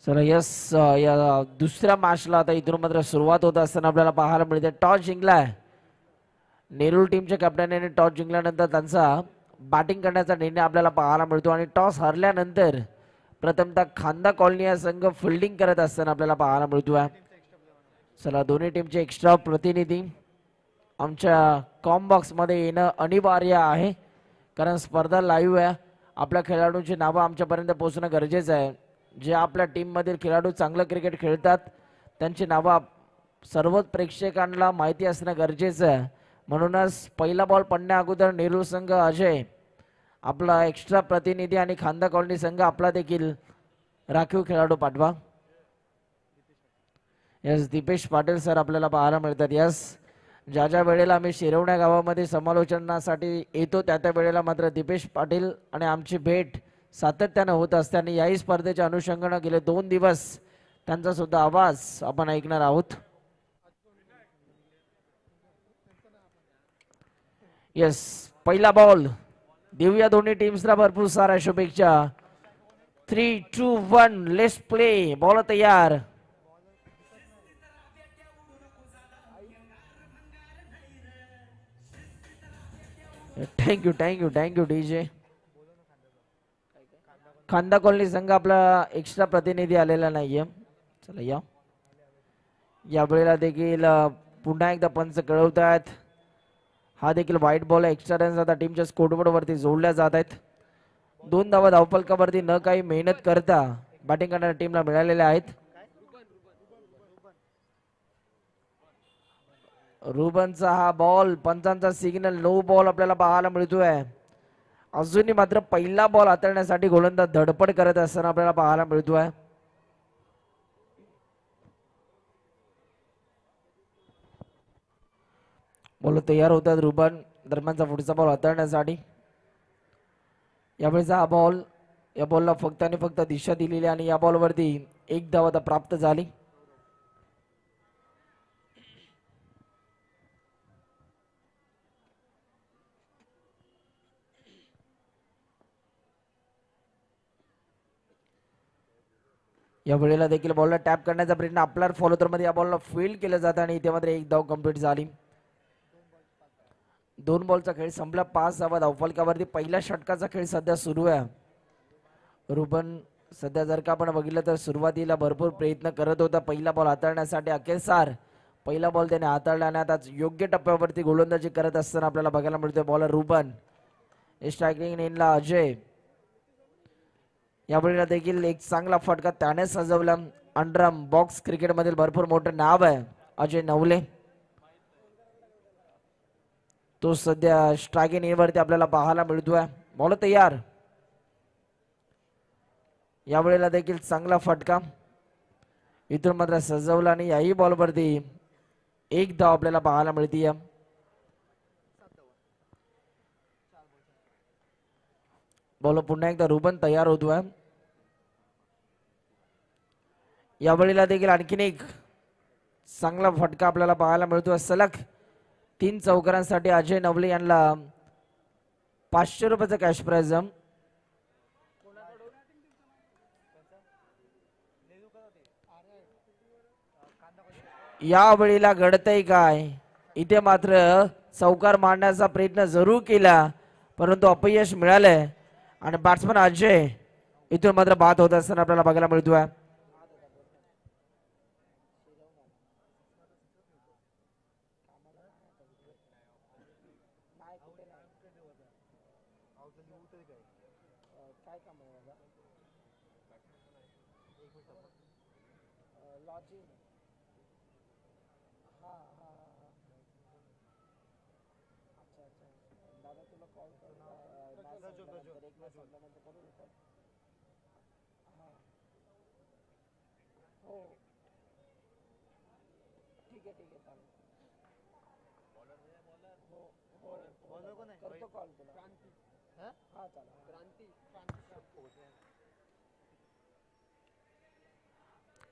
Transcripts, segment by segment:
चला यस या दुसऱ्या मॅचला आता इथून मात्र सुरुवात होत असताना आपल्याला पाहायला मिळते टॉस जिंकलाय नेरूळ टीमच्या कॅप्टनने टॉस जिंकल्यानंतर त्यांचा बॅटिंग करण्याचा निर्णय आपल्याला पाहायला मिळतो आणि टॉस हरल्यानंतर प्रथमतः खांदा कॉलनी हा संघ फिल्डिंग करत असताना आपल्याला पाहायला मिळतोय. चला दोन्ही टीमचे एक्स्ट्रा प्रतिनिधी आमच्या कॉम बॉक्स मध्ये येणं अनिवार्य आहे कारण स्पर्धा लाईव्ह आहे. आपल्या खेळाडूंची नावं आमच्यापर्यंत पोहोचणं गरजेचं आहे. जे आपल्या टीम मधील खेळाडू चांगलं क्रिकेट खेळतात त्यांची नावं सर्वच प्रेक्षकांना माहिती असणं गरजेचं आहे. म्हणूनच पहिला बॉल पडण्या अगोदर नेरूळ संघ अजय आपला एक्स्ट्रा प्रतिनिधी आणि खांदा कॉलनी संघ आपला देखील राखीव खेळाडू पाठवा. यस दीपेश पाटील सर आपल्याला पाहायला मिळतात. यस ज्या ज्या वेळेला आम्ही शिरवण्या गावामध्ये समालोचनासाठी येतो त्या त्या वेळेला मात्र दीपेश पाटील आणि आमची भेट सातत्यानं होत असते आणि याही स्पर्धेच्या अनुषंगानं गेले 2 दिवस त्यांचा सुद्धा आवाज आपण ऐकणार आहोत. यस पहिला बॉल देऊया दोन्ही टीम्सला भरपूर साऱ्या शुभेच्छा. 3, 2, 1 लेट्स प्ले. बॉल तयार. Thank you DJ. खांदा कॉलनी संघ आपला एक्स्ट्रा प्रतिनिधी आलेला नाहीये. चला या वेळेला देखील पुन्हा एकदा पंच कळवतात हा देखील व्हाईट बॉल एक्स्ट्रा रन्स आता टीमच्या स्कोरबोर्ड वरती जोडल्या जात आहेत. 2 धावा धावफलकावरती न काही मेहनत करता बॅटिंग करणाऱ्या टीमला मिळालेल्या आहेत. रुबनचा हा बॉल पंचांचा सिग्नल नो बॉल आपल्याला पाहायला मिळतोय. अजूनही मात्र पहिला बॉल हाताळण्यासाठी गोलंदाज धडपड करत असताना आपल्याला पाहायला मिळतोय. बॉल तयार होतात रुबन दरम्यानचा पुढचा बॉल हाताळण्यासाठी. यावेळेचा हा बॉल या बॉलला फक्त आणि फक्त दिशा दिलेली आणि या बॉलवरती 1 धाव आता प्राप्त झाली. या वेळेला देखील बॉलला टॅप करण्याचा प्रयत्न आपल्या फॉलोतर मध्ये या बॉलला फील्ड केलं जातं आणि इथे मात्र 1 धाव कंप्लीट झाली. 2 बॉलचा खेळ संपला. 5 धावा धावफलकावरती पहिल्या षटकाचा खेळ सध्या सुरू आहे. रुबन सध्या जर का आपण बघितलं तर सुरुवातीला भरपूर प्रयत्न करत होता पहिला बॉल हाताळण्यासाठी. अखेरसार पहिला बॉल त्याने हाताळला आणि आता योग्य टप्प्यावरती गोलंदाजी करत असताना आपल्याला बघायला मिळतोय बॉलर रुबन. स्ट्रायकिंग लेनला अजय. यावेळेला देखील एक चांगला फटका त्याने सजवला. अंडरम बॉक्स क्रिकेट मधील भरपूर मोठं नाव आहे अजय नवले. तो सध्या स्ट्रायकिंग लेनवरती आपल्याला पाहायला मिळतोय. बॉल तयार. यावेळेला देखील चांगला फटका इथून मात्र सजवला आणि याही बॉलवरती 1 धाव आपल्याला पाहायला मिळते. बॉल पुन्हा एकदा रुबन तयार होतोय. यावेळेला देखील आणखीन एक चांगला फटका आपल्याला पाहायला मिळतोय. सलग 3 चौकारांसाठी अजय नवले यांना 500 रुपयाचा कॅश प्राइज. यावेळेला घडतंय काय इथे मात्र चौकार मारण्याचा प्रयत्न जरूर केला परंतु अपयश मिळालंय आणि बॅट्समन अजय इथून मात्र बाद होत असताना आपल्याला बघायला मिळतोय.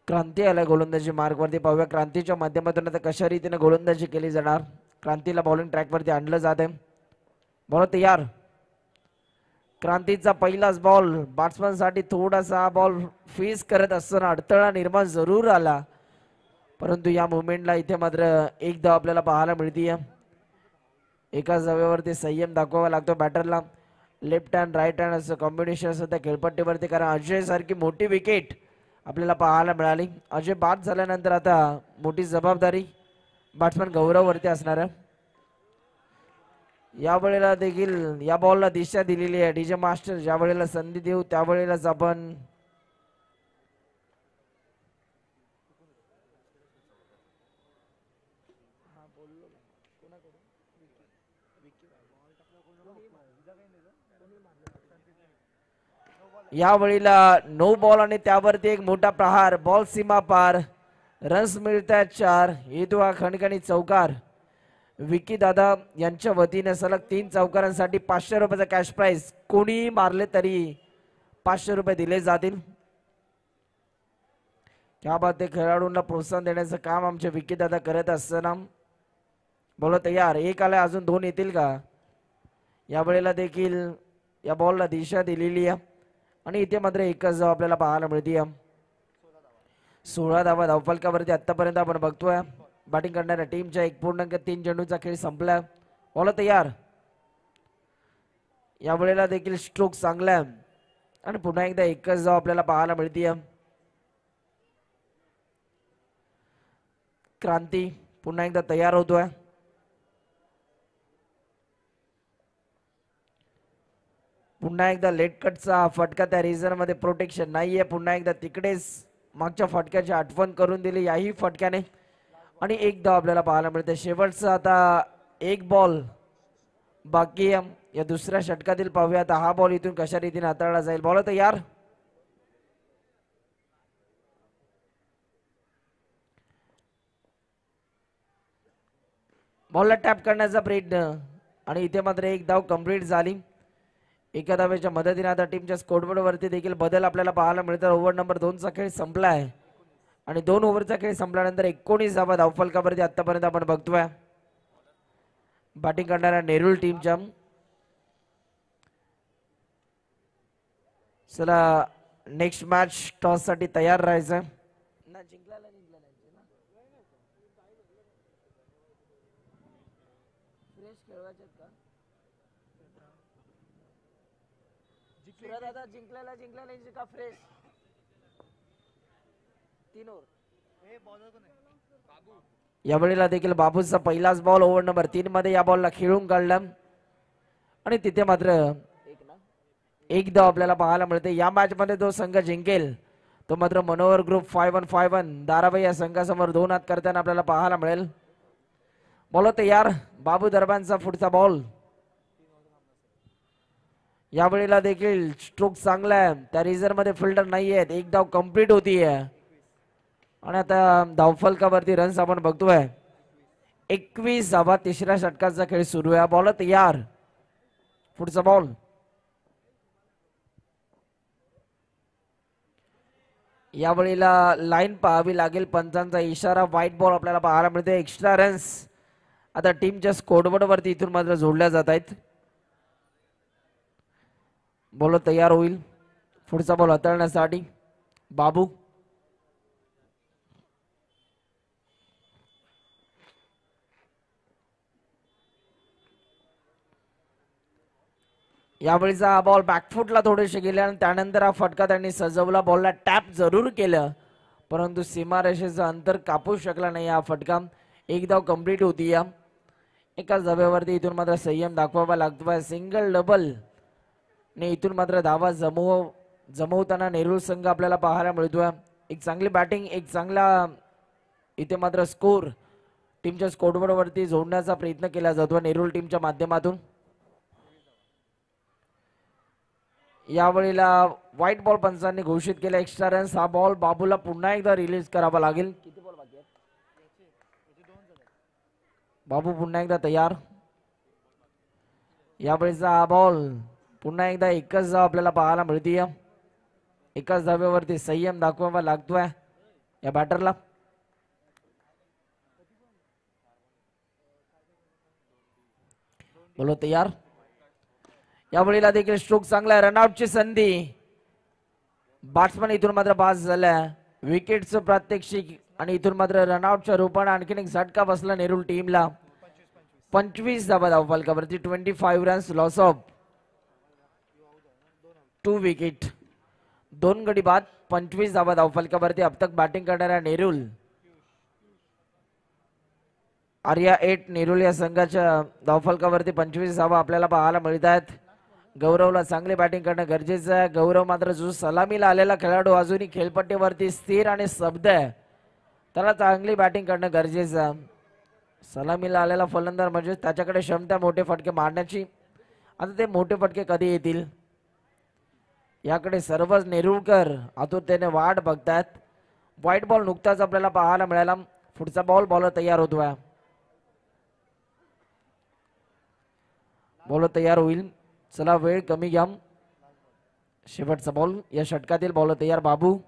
क्रांती आला गोलंदाजी मार्ग वरती. पाहूया क्रांतीच्या माध्यमातून आता कशा रीतीने गोलंदाजी केली जाणार. क्रांतीला बॉलिंग ट्रॅक वरती आणलं जात आहे. बॉल तयार. क्रांतीचा पहिलाच बॉल बॅट्समन साठी थोडासा बॉल फेस करत असताना अडथळा निर्माण जरूर आला, परंतु या मुवमेंटला इथे मात्र एक धाव आपल्याला पाहायला मिळतीये. एका जागेवरती संयम दाखवावा लागतो बॅटरला. लेफ्ट हँड राईट हँड असं कॉम्बिनेशन सध्या खेळपट्टीवरती, कारण अजय सारखी मोठी विकेट आपल्याला पाहायला मिळाली. अजय बाद झाल्यानंतर आता मोठी जबाबदारी बॅट्समन गौरववरती असणार आहे. या वेळेला देखील या बॉलला दिशा दिलेली आहे डीजे मास्टर. ज्या वेळेला संधी देऊ त्यावेळेलाच आपण या वेळेला नो बॉल आणि त्यावरती एक मोठा प्रहार. बॉल सीमा पार, रन्स मिळतात 4. येतो हा खणखणी चौकार. विकी दादा यांच्या वतीने सलग 3 चौकारांसाठी 500 रुपयाचा कॅश प्राइज. कोणी मारले तरी 500 रुपये दिले जातील. क्या बात आहे. खेळाडूंना प्रोत्साहन देण्याचं काम आमचे विकी दादा करत असताना बोला तयार. एक आलाय, अजून 2 येतील का? या वेळेला देखील या बॉलला दिशा दिलेली आहे आणि इथे मात्र एकच धाव आपल्याला पाहायला मिळते. 16 धावा धावफलकावरती आतापर्यंत आपण बघतोय. बॅटिंग करणाऱ्या टीमच्या 1.3 चेंडूचा खेळ संपला. बॉल तयार. या वेळेला देखील स्ट्रोक चांगला आणि पुन्हा एकदा एकच धाव आपल्याला पाहायला मिळते. क्रांती पुन्हा एकदा तयार होतोय. पुन्हा एकदा लेट कटचा फटका. त्या रिझन मध्ये प्रोटेक्शन नाहीये. पुन्हा एकदा तिकडेच मागच्या फटक्याची आठवण करून दिली याही फटक्याने आणि एक धाव आपल्याला पाहायला मिळते. शेवटचा आता एक बॉल बाकी आहे. या दुसऱ्या षटकातील पाहूया आता हा बॉल इथून कशा रीतीने हाताळला जाईल. बॉल तयार. बॉलला टॅप करण्याचा प्रयत्न आणि इथे मात्र एक धाव कंप्लीट झाली. एका धावेच्या मदतीने आता टीमच्या स्कोरबोर्ड वरती देखील बदल आपल्याला पाहायला मिळतात. ओव्हर नंबर 2 चा खेळ संपला आहे आणि 2 ओव्हरचा खेळ संपल्यानंतर 19 धावा धावफलकावरती आतापर्यंत आपण बघतोय. बॅटिंग करणाऱ्या नेरूळ टीमच्या चला नेक्स्ट मॅच टॉस साठी तयार राहायचं. जिंकलेला फ्रेश 3 ओव्हर. या वेळेला देखील बाबूचा पहिलाच बॉल ओव्हर नंबर 3 मध्ये या बॉलला खेळून काढला आणि तिथे मात्र एक धाव आपल्याला पाहायला मिळते. या मॅच मध्ये जो संघ जिंकेल तो मात्र मनोहर ग्रुप 5151 दाराबाई या संघासमोर 2 हात करताना आपल्याला पाहायला मिळेल. बॉल तयार. बाबू दरबांचा पुढचा बॉल. या वेळेला देखील स्ट्रोक चांगला आहे. त्या रिझर्व मध्ये फिल्डर नाही आहेत. एक धाव कंप्लीट होतीये आणि आता धावफलकावरती रन्स आपण बघतोय. 21 धावा. तिसऱ्या षटकाचा खेळ सुरू आहे. बॉल तयार. पुढचा बॉल. या वेळेला लाईन पाहावी लागेल. पंचांचा इशारा. व्हाईट बॉल आपल्याला पाहायला मिळते. एक्स्ट्रा रन्स आता टीमच्या स्कोरबोर्ड वरती इथून मात्र जोडल्या जात आहेत. बॉल तयार होईल. पुढचा बॉल हाताळण्यासाठी बाबू. यावेळीचा हा बॉल बॅकफुटला थोडेसे गेले आणि त्यानंतर हा फटका त्यांनी सजवला. बॉलला टॅप जरूर केलं परंतु सीमारेषेचं अंतर कापू शकला नाही हा फटका. एक धाव कंप्लीट होती. या एकाच धाब्यावरती इथून मात्र संयम दाखवावा लागतोय. सिंगल डबल ने इथून मात्र धावा जमवताना नेरूळ संघ आपल्याला पाहायला मिळतोय. एक चांगली बॅटिंग, एक चांगला इथे मात्र स्कोर टीमच्या स्कोरबोर्ड वरती जोडण्याचा प्रयत्न केला जातो नेरूळ टीमच्या माध्यमातून. यावेळेला व्हाईट बॉल पंचांनी घोषित केला. Extra runs. हा बॉल बाबूला पुन्हा एकदा रिलीज करावा लागेल. किती बॉल बाकी आहेत? बाबू पुन्हा एकदा तयार. यावेळेचा हा बॉल पुन्हा एकदा एकच धाव आपल्याला पाहायला मिळतीये. एकाच धाब्यावरती संयम दाखवावा लागतोय या बॅटरला. बोलो तयार. यावेळेला देखील स्ट्रोक चांगला, रनआउटची संधी. बॅट्समन इथून मात्र पास झाल्या. विकेटचं प्रात्यक्षिक आणि इथून मात्र रनआउटच्या रूपाने आणखीन एक झटका बसला नेरूळ टीमला. 25 धावा धावफलकावरती, 25 रन्स, लॉस ऑफ 2 विकेट. 2 गडी बाद, 25 धावा धावफलकावरती अब तक बॅटिंग करणाऱ्या नेरूळ. आर्या 8 नेरूळ या संघाच्या धावफलकावरती 25 धावा आपल्याला पाहायला मिळत आहेत. गौरवला चांगली बॅटिंग करणं गरजेचं आहे. गौरव मात्र जो सलामीला आलेला खेळाडू अजूनही खेळपट्टीवरती स्थिर आणि स्तब्ध आहे, त्याला चांगली बॅटिंग करणं गरजेचं आहे. सलामीला आलेला फलंदाज म्हणजे त्याच्याकडे क्षमता मोठे फटके मारण्याची. आता ते मोठे फटके कधी येतील याकडे सर्वच नेरुळकर आतुरतेने वाट बघतात. व्हाईट बॉल नुकताच आपल्याला पाहायला मिळाला. पुढचा बॉल बॉलर तयार होतोय. बॉलर तयार होईल. चला वेळ कमी घ्या. शेवटचा बॉल या षटकातील. बॉलर तयार बाबू.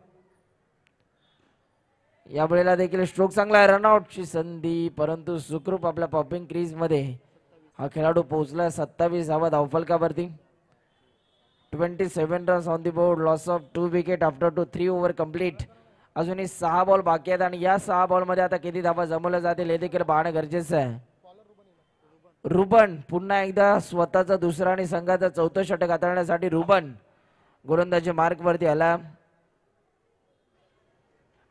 या वेळेला देखील स्ट्रोक चांगला आहे, रनआउटची संधी, परंतु सुखरूप आपल्या पॉपिंग क्रीज मध्ये हा खेळाडू पोहोचला. 27 धावा धावफलकावरती, 27 runs on the board, loss of 2 wicket after 3 over complete. अजूनही 6 बॉल बाकी आहेत आणि या 6 बॉल मध्ये आता किती धावा जमवल्या जातील हे देखील पाहणं गरजेचं आहे. रुबन पुन्हा एकदा स्वतःचा दुसरा आणि संघाचा चौथं षटक हाताळण्यासाठी रुबन गोलंदाजी मार्क वरती आला.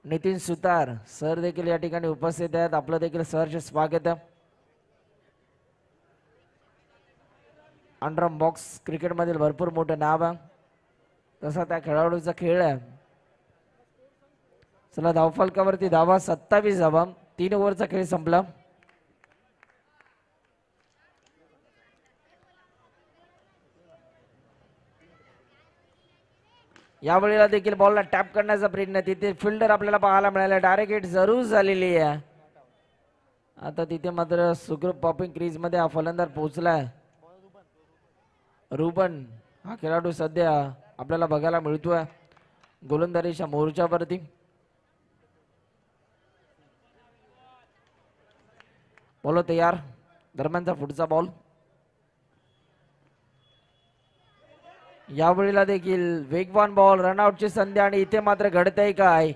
नितीन सुतार सर देखील या ठिकाणी उपस्थित आहेत. आपलं देखील सरचे स्वागत आहे. अंडरम बॉक्स क्रिकेट मधील भरपूर मोठं नाव आहे, तसा त्या खेळाडूचा खेळ आहे. चला धावफलकावरती धावा 27 धावा. 3 ओव्हरचा खेळ संपला. यावेळेला देखील बॉलला टॅप करण्याचा प्रयत्न. तिथे फिल्डर आपल्याला पाहायला मिळाला. डायरेक्ट हिट जरूर झालेली आहे. आता तिथे मात्र सुखरूप पॉपिंग क्रीज मध्ये हा फलंदाज पोहोचलाय. रुबन हा खेळाडू सध्या आपल्याला बघायला मिळतोय गोलंदाजीच्या मोर्चावरती. बॉल तयार. दरम्यानचा पुढचा बॉल. यावेळेला देखील वेगवान बॉल, रनआउटची संधी आणि इथे मात्र घडतंय काय,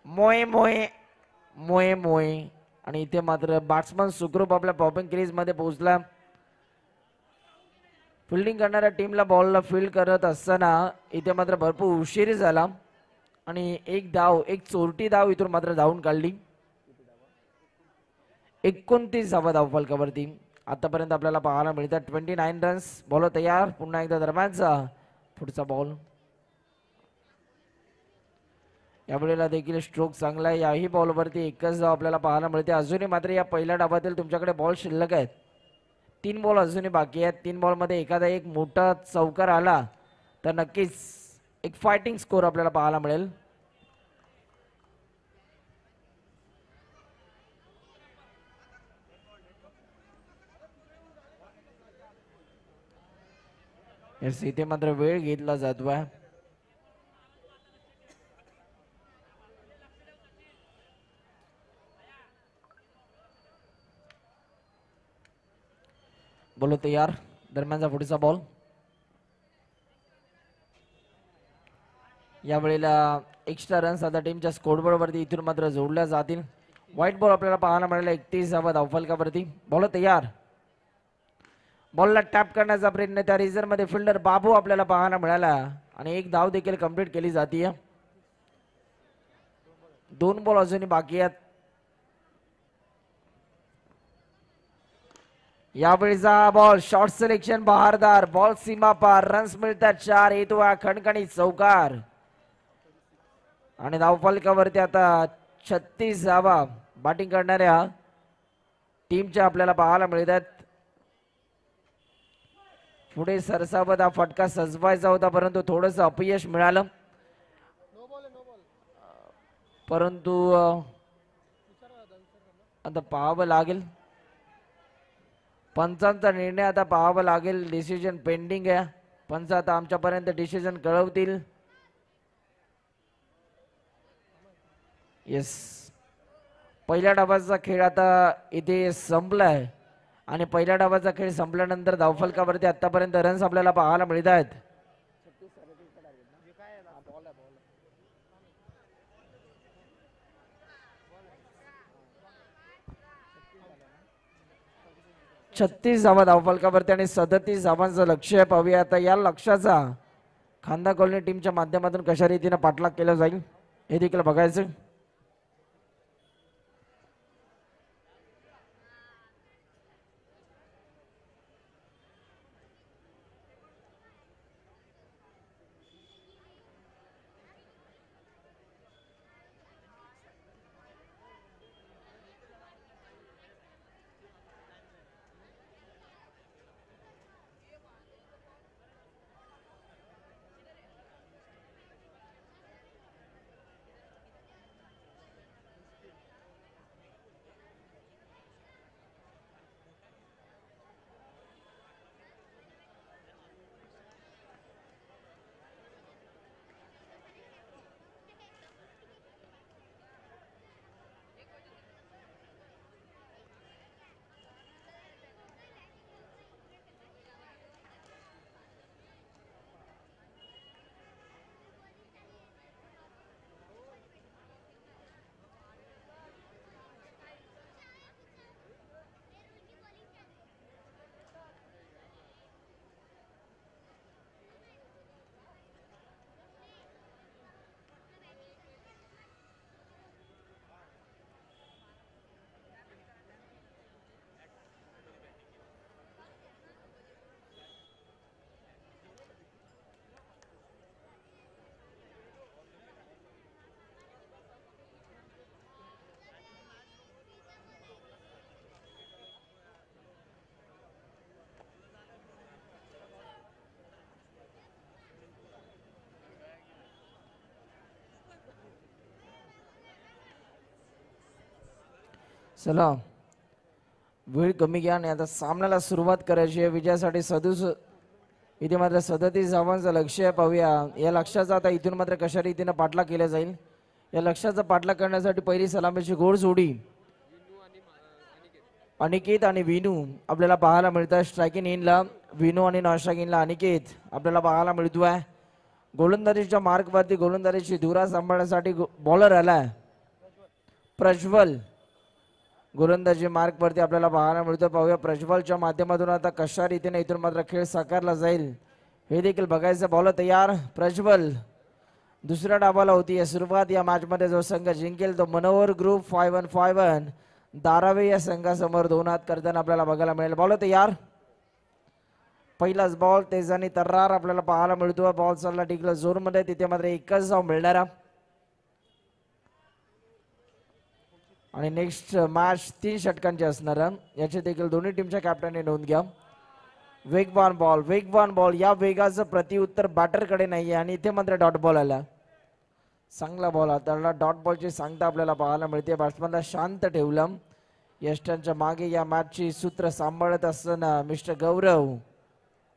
मोये मोये मोये मोये. आणि इथे मात्र बॅट्समन सुखरूप आपल्या पॉपिंग क्रीज मध्ये पोहोचला. फिल्डिंग करणाऱ्या टीमला बॉलला फील्ड करत असताना इथे मात्र भरपूर उशीर झाला आणि एक धाव, एक चोरटी धाव इथून मात्र धावून काढली. 29 धावा धावफलकावरती आतापर्यंत आपल्याला पाहायला मिळतात. 29 रन्स. बॉल तयार. पुन्हा एकदा दरम्यानचा पुढचा बॉल. यावेळेला देखील स्ट्रोक चांगला आहे. याही बॉलवरती एकच धाव आपल्याला पाहायला मिळते. अजूनही मात्र या पहिल्या डावातील तुमच्याकडे बॉल शिल्लक आहेत. 3 बॉल अजूनही बाकी आहेत. 3 बॉल मध्ये एखादा एक मोठा चौकार आला तर नक्कीच एक फायटिंग स्कोर आपल्याला पाहायला मिळेल. इथे मात्र वेळ घेतला जातोय. बॉल तयार. दरम्यानचा पुढचा बॉल. यावेळेला एक्स्ट्रा रन्स आता टीमच्या स्कोरबोर्ड वरती इथून मात्र जोडल्या जातील. व्हाईट बॉल आपल्याला पाहायला मिळाला 31 धावा धावफलकावरती. बॉल तयार. बॉलला टॅप करण्याचा प्रयत्न. त्या रिझर्व मध्ये फिल्डर बाबू आपल्याला पाहायला मिळाला आणि एक धाव देखील कंप्लीट केली जाते. 2 बॉल अजूनही बाकी आहेत. यावेळीचा बॉल शॉर्ट सिलेक्शन बहारदार. बॉल सीमा पार. रन्स मिळतात 4. येतो खणखणीत चौकार आणि धावफलकावरती आता 36 धावा बॅटिंग करणाऱ्या टीमच्या आपल्याला पाहायला मिळतात. पुढे सरसावत हा फटका सजवायचा होता परंतु थोडंसं अपयश मिळालं. परंतु आता पाहावं लागेल. पंचांचा निर्णय आता पाहावा लागेल. डिसिजन पेंडिंग आहे. पंच आता आमच्यापर्यंत डिसिजन कळवतील. येस, पहिल्या डावाचा खेळ आता इथे संपलाय आणि पहिल्या डावाचा खेळ संपल्यानंतर धावफलकावरती आतापर्यंत रन्स आपल्याला पाहायला मिळत आहेत. 36 धावा धावफलकावरती आणि 37 धावांचं लक्ष्य. पाहूया आता या लक्ष्याचा खांदा कॉलनी टीमच्या माध्यमातून कशा रीतीने पाठलाग केला जाईल हे देखील बघायचं. चला वेळ कमी घ्या आणि आता सामन्याला सुरुवात करायची आहे. विजयासाठी इथे मात्र 37 धावांचं लक्ष आहे. पाहूया या लक्ष्याचा आता इथून मात्र कशा रीतीने पाठलाग केला जाईल. या लक्ष्याचा पाठलाग करण्यासाठी पहिली सलामीची घोड जोडी अनिकेत आणि विनू आपल्याला पाहायला मिळतात. स्ट्रायकिंग इनला विनू आणि नॉन स्ट्रायकिंगला अनिकेत आपल्याला पाहायला मिळतोय. गोलंदाजीच्या मार्कवरती गोलंदाजीची धुरा सांभाळण्यासाठी बॉलर आलाय प्रज्वल. गोलंदाजी मार्क वरती आपल्याला पाहायला मिळतो. पाहूया प्रज्वलच्या माध्यमातून आता कशा रीतीने इथून मात्र खेळ साकारला जाईल हे देखील बघायचं. बॉलर तयार प्रज्वल. दुसऱ्या डावाला होती या सुरुवात. या मॅच मध्ये जो संघ जिंकेल तो मनोहर ग्रुप 5151 धारावे या संघासमोर 2 हात करताना आपल्याला बघायला मिळेल. बॉलर तयार. पहिलाच बॉल तेजानी तर्रार आपल्याला पाहायला मिळतो. बॉल चालला टिकला जोर मध्ये. तिथे मात्र एकच धाव मिळणारा आणि नेक्स्ट मॅच 3 षटकांची असणार याची देखील दोन्ही टीमच्या कॅप्टनने नोंद घ्या. वेगवान बॉल या वेगाचं प्रतिउत्तर बॅटरकडे नाहीये आणि इथे मात्र डॉट बॉल आला. चांगला बॉल हाताळला. डॉट बॉलची सांगता आपल्याला पाहायला मिळते. बॅट्समॅनला शांत ठेवलं. यष्टांच्या मागे या मॅचची सूत्र सांभाळत असताना मिस्टर गौरव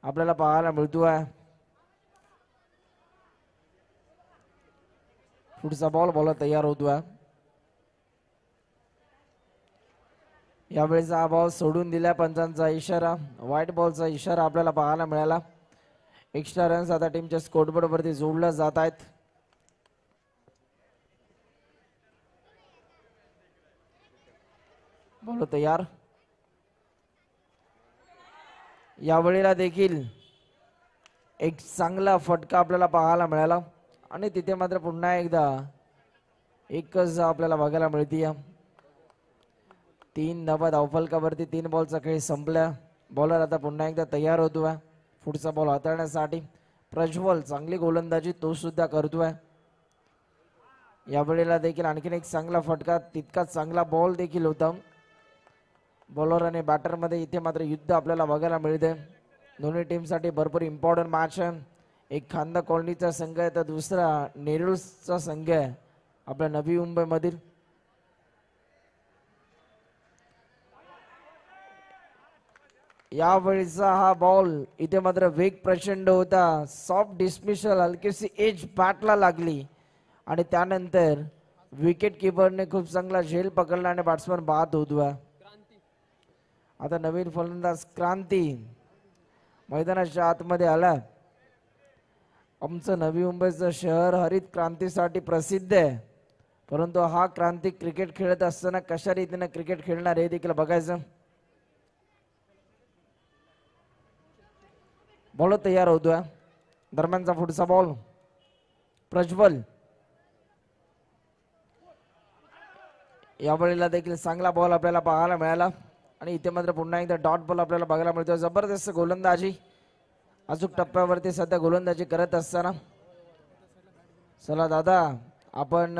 आपल्याला पाहायला मिळतोय. पुढचा बॉल तयार होतोय. यावेळेचा हा बॉल सोडून दिला. पंचांचा इशारा व्हाईट बॉलचा इशारा आपल्याला पाहायला मिळाला. एक्स्ट्रा रन्स आता टीमच्या स्कोरबोर्ड वरती जोडल्या जात आहेत. बॉल तयार. यावेळेला देखील एक चांगला फटका आपल्याला पाहायला मिळाला आणि तिथे मात्र पुन्हा एकदा एकच आपल्याला बघायला मिळते. 3 धावा धावफलकावरती 3 बॉलचा खेळ संपला. बॉलर आता पुन्हा एकदा तयार होतोय पुढचा बॉल हाताळण्यासाठी. प्रज्वल चांगली गोलंदाजी तो सुद्धा करतोय. यावेळेला देखील आणखीन एक चांगला फटका तितकाच चांगला बॉल देखील होता. बॉलर आणि बॅटर मध्ये इथे मात्र युद्ध आपल्याला बघायला मिळते. दोन्ही टीमसाठी भरपूर इम्पॉर्टंट मॅच आहे. एक खांदा कॉलनीचा संघ आहे तर दुसरा नेरूळचा संघ आहे आपल्या नवी मुंबई मधील. यावेळीचा हा बॉल इथे मात्र वेग प्रचंड होता. सॉफ्ट डिस्मिशल हलकीशी एज बॅटला लागली आणि त्यानंतर विकेट किपरने खूप चांगला झेल पकडला आणि बॅट्समन बाद होतोय. आता नवीन फलंदाज क्रांती मैदानाच्या आतमध्ये आला. आमचं नवी मुंबईचं शहर हरित क्रांतीसाठी प्रसिद्ध आहे, परंतु हा क्रांती क्रिकेट खेळत असताना कशा रीतीने क्रिकेट खेळणार हे देखील बघायचं. बॉल तयार होतोय. दरम्यानचा पुढचा बॉल प्रज्वल. यावेळेला देखील चांगला बॉल आपल्याला पाहायला मिळाला आणि इथे मात्र पुन्हा एकदा डॉट बॉल आपल्याला बघायला मिळतो. जबरदस्त गोलंदाजी अचूक टप्प्यावरती सध्या गोलंदाजी करत असताना. चला दादा, आपण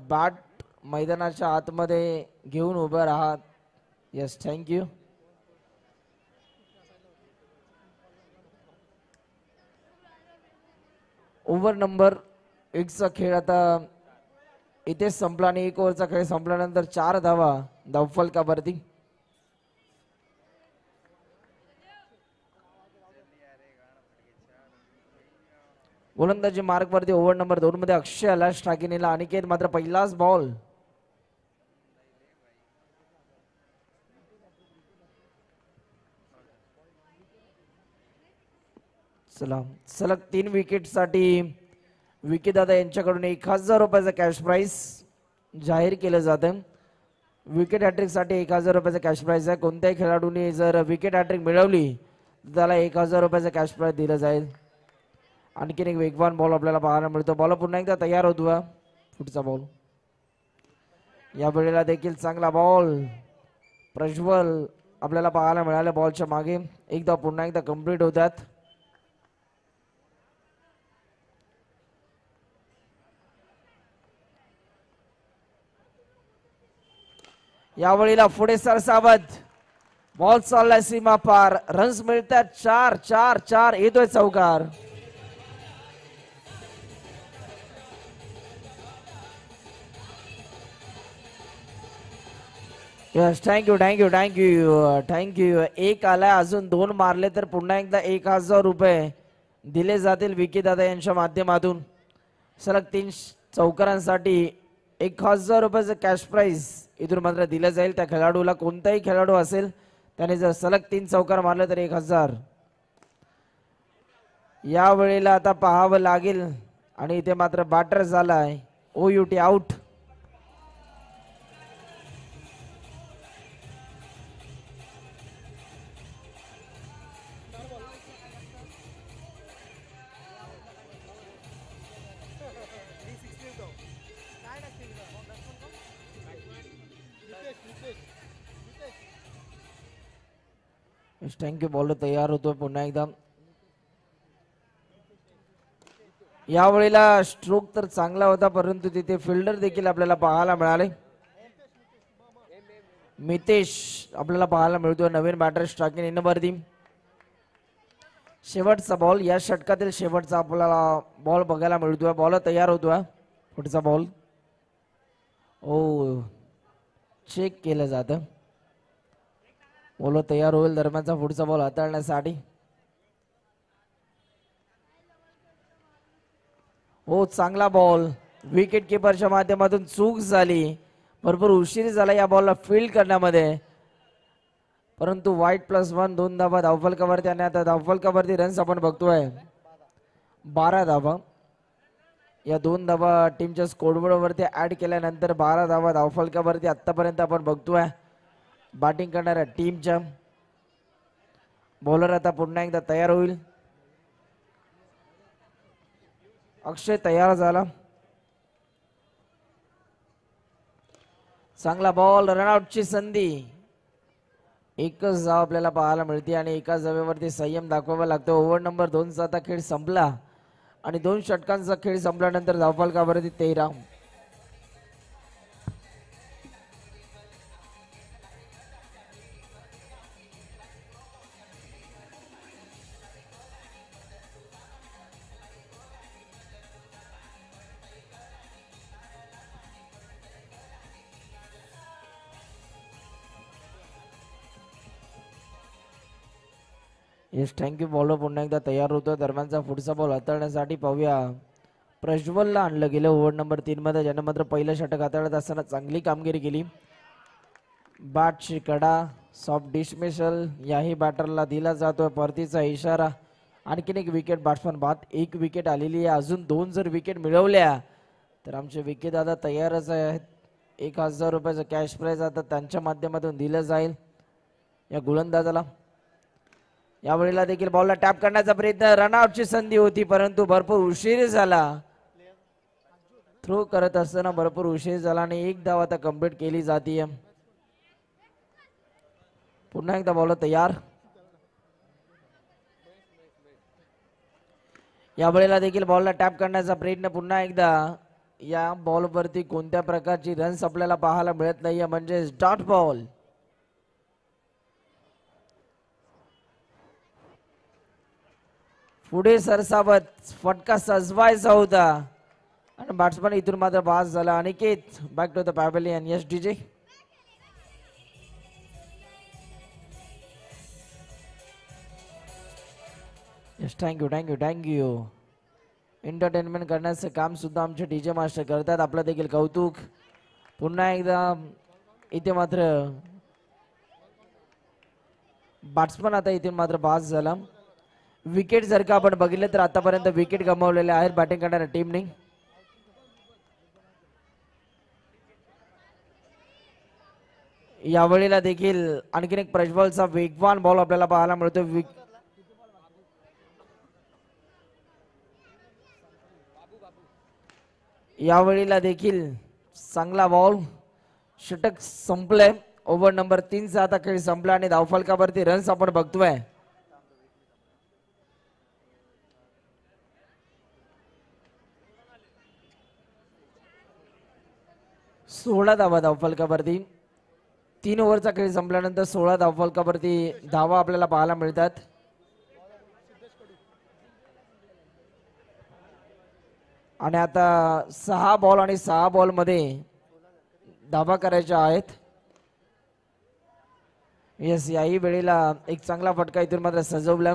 बॅट मैदानाच्या आतमध्ये घेऊन उभे आहात. Yes, thank you. ओव्हर नंबर 1चा खेळ आता इथेच संपला आणि 1 ओव्हरचा खेळ संपल्यानंतर 4 धावा धावफलकावरती. गोलंदाजी मार्क वरती ओव्हर नंबर 2 मध्ये अक्षय आला स्ट्रायकिंगला. अनिकेत मात्र पहिलाच बॉल. चला, सलग 3 विकेट साठी विकी दादा यांच्याकडून 1000 रुपयाचा कॅश प्राइस जाहीर केलं जातं. विकेट हॅट्रिक साठी 1000 रुपयाचा कॅश प्राइस आहे. कोणत्याही खेळाडूने जर विकेट हॅट्रिक मिळवली तर त्याला 1000 रुपयाचा कॅश प्राइस दिला जाईल. आणखीन एक वेगवान बॉल आपल्याला पाहायला मिळतो. बॉल पुन्हा एकदा तयार होतो. पुढचा बॉल या वेळेला देखील चांगला बॉल प्रज्वल आपल्याला पाहायला मिळाला. बॉलच्या मागे एकदा पुन्हा एकदा कंप्लीट होतात. यावेळेला पुढे सरसावत बॉल चाललाय सीमा पार. रन्स मिळतात 4 4 4. येतोय चौकार. Yes, thank you thank you thank you thank you. 1 आलाय, अजून 2 मारले तर पुन्हा एकदा 1000 रुपये दिले जातील विकी दादा यांच्या माध्यमातून. सलग 3 चौकारांसाठी 1000 रुपयाचं कॅश प्राइस इथून मात्र दिलं जाईल त्या खेळाडूला. कोणताही खेळाडू असेल त्याने जर सलग 3 चौकार मारले तर 1000. या वेळेला आता पाहावं लागेल आणि इथे मात्र बॅटर झालाय. OUT out. थँक्यू. बॉल तयार होतोय पुन्हा एकदा. यावेळेला स्ट्रोक तर चांगला होता, परंतु तिथे फिल्डर देखील आपल्याला पाहायला मिळाले. मितेश आपल्याला पाहायला मिळतोय नवीन बॅटर स्ट्रायकिंग इनवरती. शेवटचा बॉल या षटकातील शेवटचा आपल्याला बॉल बघायला मिळतोय. बॉल तयार होतोय. पुढचा बॉल चेक केलं जातं. बॉल तयार होईल. दरम्यानचा पुढचा बॉल हाताळण्यासाठी चांगला बॉल. विकेट किपरच्या माध्यमातून चूक झाली. भरपूर उशीर झाला या बॉलला फील्ड करण्यामध्ये, परंतु वाईट +1 2 धावा धावफलकावरती. आणि आता धावफलकावरती रन्स आपण बघतोय 12 धावा. या 2 धावा टीमच्या स्कोरबोर्ड वरती ऍड केल्यानंतर 12 धावा धावफलकावरती आतापर्यंत आपण बघतोय बॅटिंग करणाऱ्या टीमच्या. बॉलर आता पुन्हा एकदा तयार होईल. अक्षय तयार झाला. चांगला बॉल. रनआउटची संधी. एकच धाव आपल्याला पाहायला मिळते आणि एका धावेवरती संयम दाखवावा लागतो. ओव्हर नंबर 2चा आता खेळ संपला आणि 2 षटकांचा खेळ संपल्यानंतर धावफलकावरती 13. Yes, thank you. बॉलर पुन्हा एकदा तयार होतो. दरम्यानचा पुढचा बॉल हाताळण्यासाठी पाहूया प्रज्वलला आणलं गेलं ओव्हर नंबर 3 मध्ये, ज्याने मात्र पहिलं षटक हाताळत असताना चांगली कामगिरी केली. बॅटची कडा सॉफ्ट डिसमिसल याही बॅटरला दिला जातोय परतीचा इशारा. आणखीन एक विकेट बॅट्समन बाद. एक विकेट आलेली आहे. अजून 2 जर विकेट मिळवल्या तर आमचे विकेट दादा तयारच आहेत. 1000 रुपयाचं कॅश प्राइज आता त्यांच्या माध्यमातून दिलं जाईल या गोलंदाजाला. यावेळेला देखील बॉलला टॅप करण्याचा प्रयत्न, रनआउटची संधी होती परंतु भरपूर उशीर झाला. थ्रो करत असताना भरपूर उशीर झाला आणि एक धाव आता कंप्लीट केली जाते. पुन्हा एकदा बॉलर तयार. यावेळेला देखील बॉलला टॅप करण्याचा प्रयत्न पुन्हा एकदा. या बॉलवरती कोणत्या प्रकारची रन्स आपल्याला पाहायला मिळत नाहीये म्हणजे डॉट बॉल. पुढे सरसावत फटका सजवायचा होता आणि बॅट्समन इथून मात्र बाद झाला. Aniket back to the pavilion. Yes DJ. Yes thank you thank you thank you. Entertainment करण्याचं काम सुद्धा आमचे डीजे मास्टर करतात. आपलं देखील कौतुक. पुन्हा एकदा इथे मात्र बॅट्समन आता इथे मात्र बाद झाला. विकेट जर का आपण बघितलं तर आतापर्यंत विकेट गमावलेले आहेत बॅटिंग करणाऱ्या टीमने. यावेळेला देखील आणखीन एक प्रज्वलचा वेगवान बॉल आपल्याला पाहायला मिळतो. यावेळेला देखील चांगला बॉल. षटक संपलंय. ओव्हर नंबर 3 चा आता खेळ संपला आणि धावफलकावरती रन्स आपण बघतोय. 16 धावा धावफलकावरती. 3 ओव्हरचा खेळ संपल्यानंतर 16 धावफलकावरती धावा आपल्याला पाहायला मिळतात. आणि आता 6 बॉल आणि 6 बॉल मध्ये धावा करायच्या आहेत. यस याही वेळेला एक चांगला फटका इथून मात्र सजवला.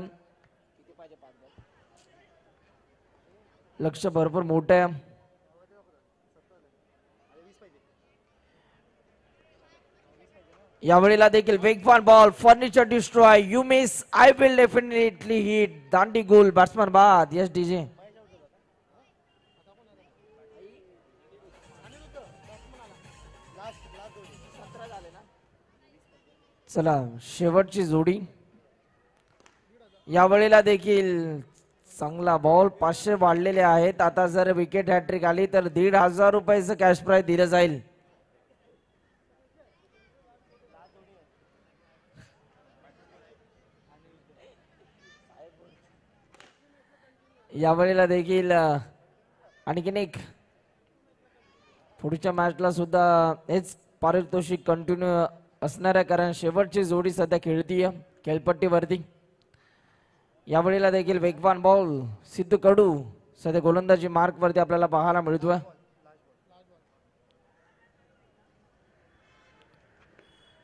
लक्ष भरपूर मोठं आहे. यावेळेला देखील वेगवान ball. Furniture destroy. You miss I will definitely hit. दांडी गोल. बॅट्समन बाद. Yes DJ. चला शेवटची जोडी. यावेळेला देखील चांगला बॉल. 500 वाढलेले आहेत. आता जर विकेट हॅट्रिक आली तर 1500 रुपयाचं कॅश प्राइज दिलं जाईल. यावेळेला देखील आणखीन एक पुढच्या मॅचला सुद्धा हेच पारितोषिक कंटिन्यू असणार आहे कारण शेवटची जोडी सध्या खेळतीय खेळपट्टीवरती. यावेळेला देखील वेगवान बॉल. सिद्धू कडू सध्या गोलंदाजी मार्क वरती आपल्याला पाहायला मिळतोय.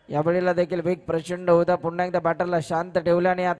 यावेळेला देखील वेग प्रचंड होता. पुन्हा एकदा बॅटरला शांत ठेवल्याने